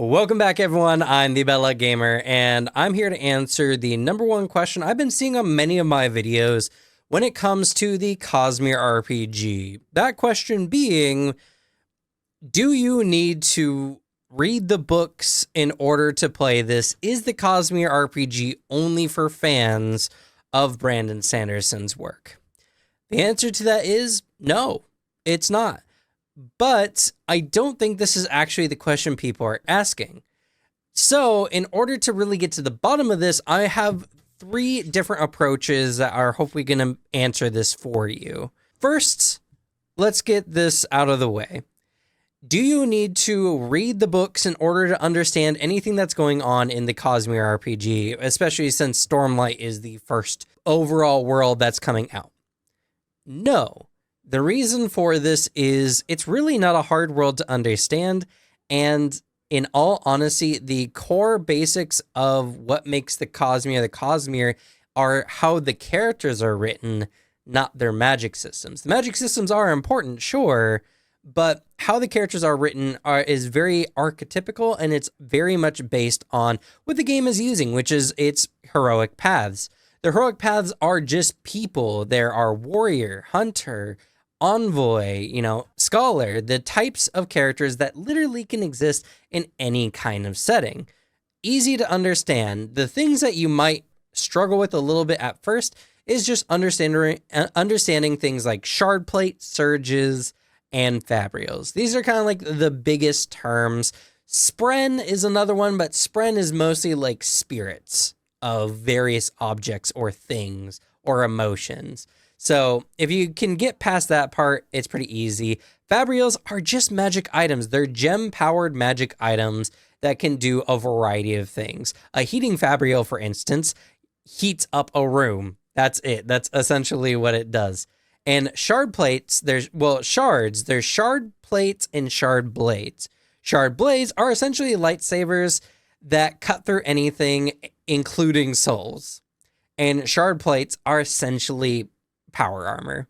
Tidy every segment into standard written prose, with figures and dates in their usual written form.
Welcome back, everyone. I'm the Bella Gamer, and I'm here to answer the number one question I've been seeing on many of my videos when it comes to the Cosmere RPG. That question being, do you need to read the books in order to play this? Is the Cosmere RPG only for fans of Brandon Sanderson's work? The answer to that is no, it's not. But I don't think this is actually the question people are asking. So in order to really get to the bottom of this, I have three different approaches that are hopefully going to answer this for you. First, let's get this out of the way. Do you need to read the books in order to understand anything that's going on in the Cosmere RPG, especially since Stormlight is the first overall world that's coming out? No. The reason for this is it's really not a hard world to understand, and in all honesty, the core basics of what makes the Cosmere are how the characters are written, not their magic systems. The magic systems are important, sure, but how the characters are written is very archetypical, and it's very much based on what the game is using, which is its heroic paths. The heroic paths are just people. There are warrior, hunter, envoy, scholar, the types of characters that literally can exist in any kind of setting. Easy to understand. The things that you might struggle with a little bit at first is just understanding things like shard plate, surges, and fabrials. These are kind of like the biggest terms. Spren is another one, but Spren is mostly like spirits of various objects or things or emotions. So if you can get past that part, it's pretty easy. Fabrials are just magic items. They're gem-powered magic items that can do a variety of things. A heating fabrial, for instance, heats up a room. That's it. That's essentially what it does. And shard plates, shards. There's shard plates and shard blades. Shard blades are essentially lightsabers that cut through anything, including souls. And shard plates are essentially power armor.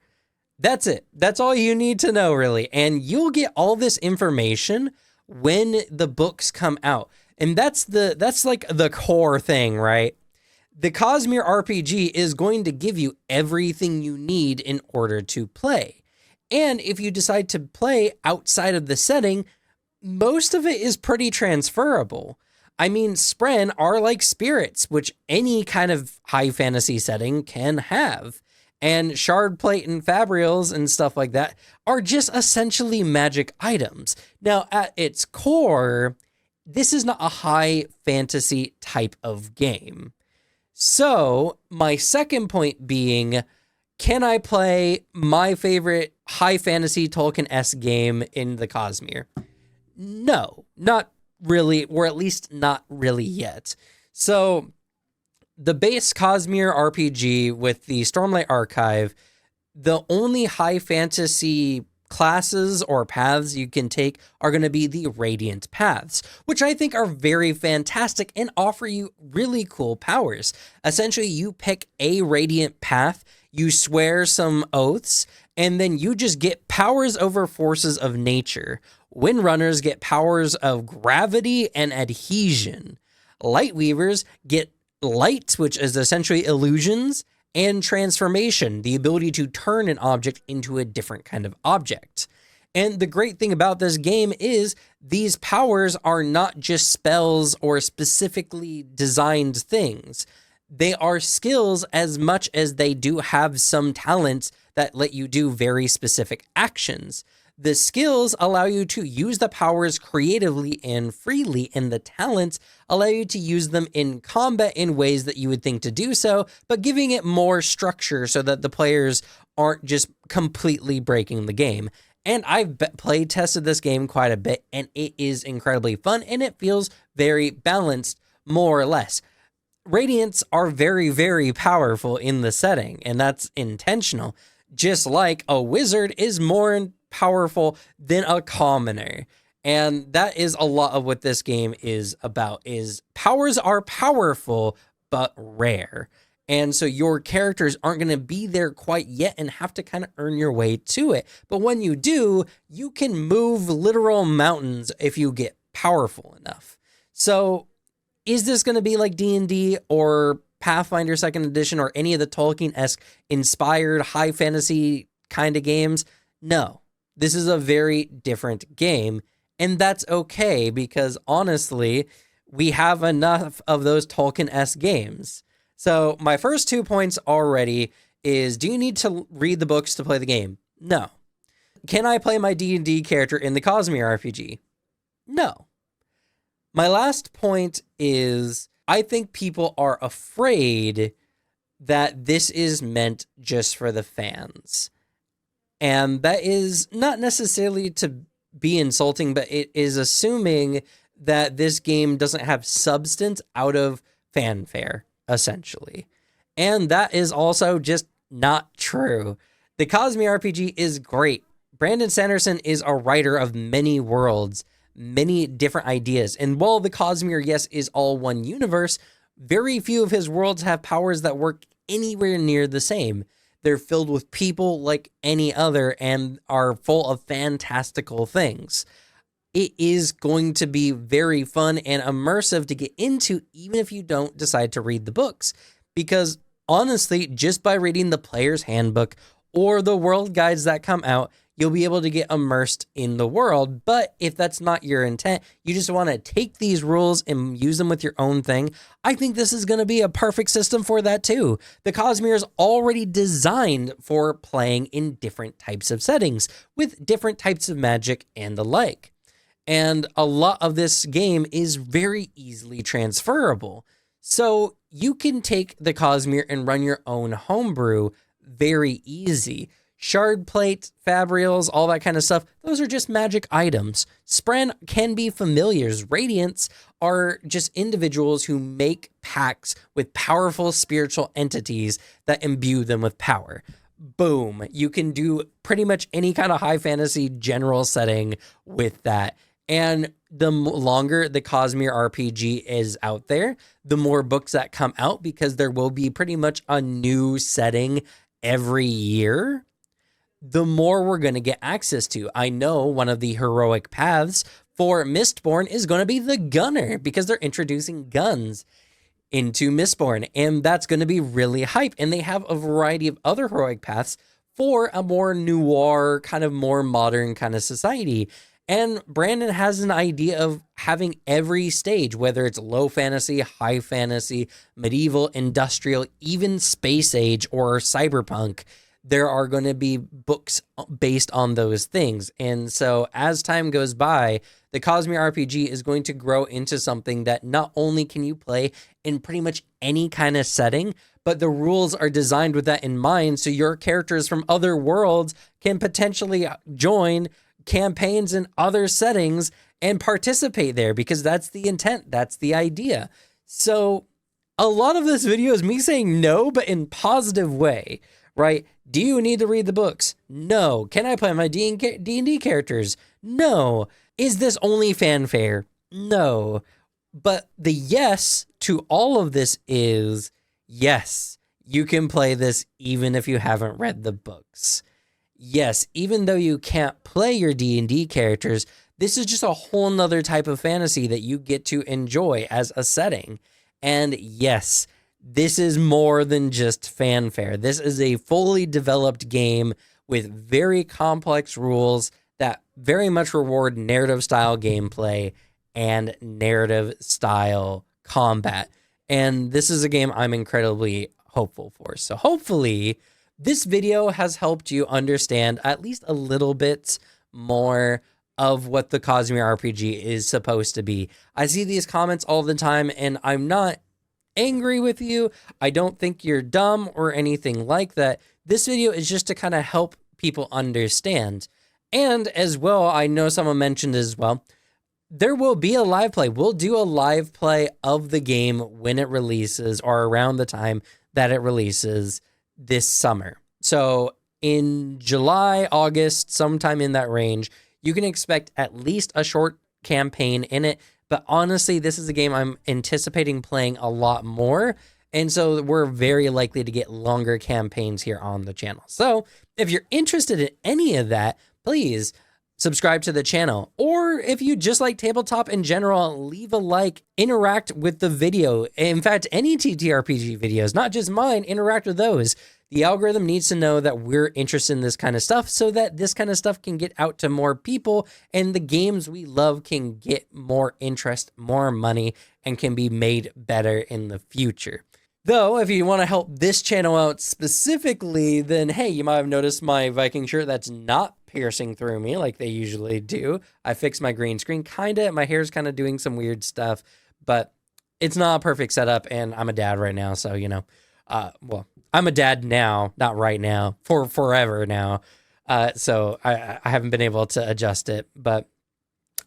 That's it. That's all you need to know, really. And you'll get all this information when the books come out. And that's like the core thing, right? The Cosmere RPG is going to give you everything you need in order to play. And if you decide to play outside of the setting, most of it is pretty transferable. I mean, Spren are like spirits, which any kind of high fantasy setting can have. And shard plate and fabrials and stuff like that are just essentially magic items. Now, at its core, this is not a high fantasy type of game. So, my second point being, can I play my favorite high fantasy Tolkien-esque game in the Cosmere? No, not really, or at least not really yet. So, the base Cosmere RPG with the Stormlight Archive, the only high fantasy classes or paths you can take are going to be the Radiant paths, which I think are very fantastic and offer you really cool powers. Essentially, you pick a Radiant path, you swear some oaths, and then you just get powers over forces of nature. Windrunners get powers of gravity and adhesion. Lightweavers get light, which is essentially illusions, and transformation, the ability to turn an object into a different kind of object. And the great thing about this game is these powers are not just spells or specifically designed things. They are skills as much as they do have some talents that let you do very specific actions. The skills allow you to use the powers creatively and freely, and the talents allow you to use them in combat in ways that you would think to do so, but giving it more structure so that the players aren't just completely breaking the game. And I've play tested this game quite a bit, and it is incredibly fun, and it feels very balanced, more or less. Radiants are very, very powerful in the setting, and that's intentional. Just like a wizard is more powerful than a commoner. And that is a lot of what this game is about, is powers are powerful, but rare. And so your characters aren't going to be there quite yet and have to kind of earn your way to it. But when you do, you can move literal mountains if you get powerful enough. So is this going to be like D&D or Pathfinder 2nd Edition or any of the Tolkien-esque inspired high fantasy kind of games? No. This is a very different game, and that's okay because honestly, we have enough of those Tolkien-esque games. So my first 2 points already is, do you need to read the books to play the game? No. Can I play my D&D character in the Cosmere RPG? No. My last point is, I think people are afraid that this is meant just for the fans. And that is not necessarily to be insulting, but it is assuming that this game doesn't have substance out of fanfare, essentially. And that is also just not true. The Cosmere RPG is great. Brandon Sanderson is a writer of many worlds, many different ideas. And while the Cosmere, yes, is all one universe, very few of his worlds have powers that work anywhere near the same. They're filled with people like any other and are full of fantastical things. It is going to be very fun and immersive to get into, even if you don't decide to read the books. Because honestly, just by reading the player's handbook or the world guides that come out, you'll be able to get immersed in the world. But if that's not your intent, you just want to take these rules and use them with your own thing, I think this is going to be a perfect system for that too. The Cosmere is already designed for playing in different types of settings with different types of magic and the like. And a lot of this game is very easily transferable. So you can take the Cosmere and run your own homebrew very easy. Shard plate, fabrials, all that kind of stuff, those are just magic items. Spren can be familiars. Radiants are just individuals who make pacts with powerful spiritual entities that imbue them with power. Boom. You can do pretty much any kind of high fantasy general setting with that. And the longer the Cosmere RPG is out there, the more books that come out, because there will be pretty much a new setting every year, the more we're going to get access to. I know one of the heroic paths for Mistborn is going to be the Gunner, because they're introducing guns into Mistborn, and that's going to be really hype. And they have a variety of other heroic paths for a more noir, kind of more modern kind of society. And Brandon has an idea of having every stage, whether it's low fantasy, high fantasy, medieval, industrial, even space age or cyberpunk. There are going to be books based on those things. And so as time goes by, the Cosmere RPG is going to grow into something that not only can you play in pretty much any kind of setting, but the rules are designed with that in mind. So your characters from other worlds can potentially join campaigns in other settings and participate there, because that's the intent. That's the idea. So a lot of this video is me saying no, but in positive way, right? Do you need to read the books? No. Can I play my D&D characters? No. Is this only fanfare? No. But the yes to all of this is yes, you can play this even if you haven't read the books. Yes, even though you can't play your D&D characters, this is just a whole nother type of fantasy that you get to enjoy as a setting. And yes, this is more than just fanfare. This is a fully developed game with very complex rules that very much reward narrative style gameplay and narrative style combat. And this is a game I'm incredibly hopeful for. So hopefully this video has helped you understand at least a little bit more of what the Cosmere RPG is supposed to be. I see these comments all the time, and I'm not angry with you. I don't think you're dumb or anything like that. This video is just to kind of help people understand. And as well, I know someone mentioned as well, there will be a live play. We'll do a live play of the game when it releases, or around the time that it releases this summer. So in July, August, sometime in that range, you can expect at least a short campaign in it. But honestly, this is a game I'm anticipating playing a lot more. And so we're very likely to get longer campaigns here on the channel. So if you're interested in any of that, please subscribe to the channel. Or if you just like tabletop in general, leave a like, interact with the video. In fact, any TTRPG videos, not just mine, interact with those. The algorithm needs to know that we're interested in this kind of stuff so that this kind of stuff can get out to more people and the games we love can get more interest, more money, and can be made better in the future. Though, if you want to help this channel out specifically, then hey, you might have noticed my Viking shirt that's not piercing through me like they usually do. I fixed my green screen, kinda. My hair's kind of doing some weird stuff, but it's not a perfect setup, and I'm a dad right now, so, you know, well, I'm a dad now, not right now, for forever now. So I haven't been able to adjust it. But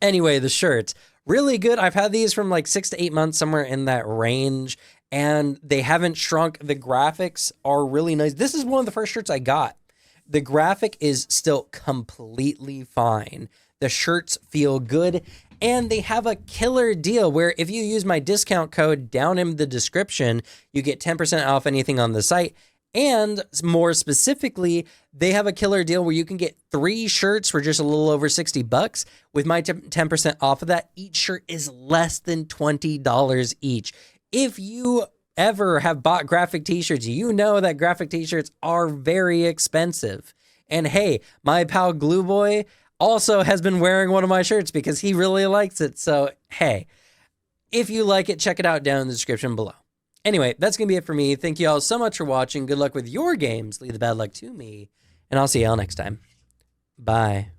anyway, the shirts, really good. I've had these from like 6 to 8 months, somewhere in that range, and they haven't shrunk. The graphics are really nice. This is one of the first shirts I got. The graphic is still completely fine. The shirts feel good, and they have a killer deal where if you use my discount code down in the description, you get 10% off anything on the site. And more specifically, they have a killer deal where you can get 3 shirts for just a little over $60. With my 10% off of that, each shirt is less than $20 each. If you ever have bought graphic t-shirts, you know that graphic t-shirts are very expensive. And hey, my pal Glue Boy also has been wearing one of my shirts because he really likes it. So hey, if you like it, check it out down in the description below. Anyway, that's going to be it for me. Thank you all so much for watching. Good luck with your games. Leave the bad luck to me. And I'll see y'all next time. Bye.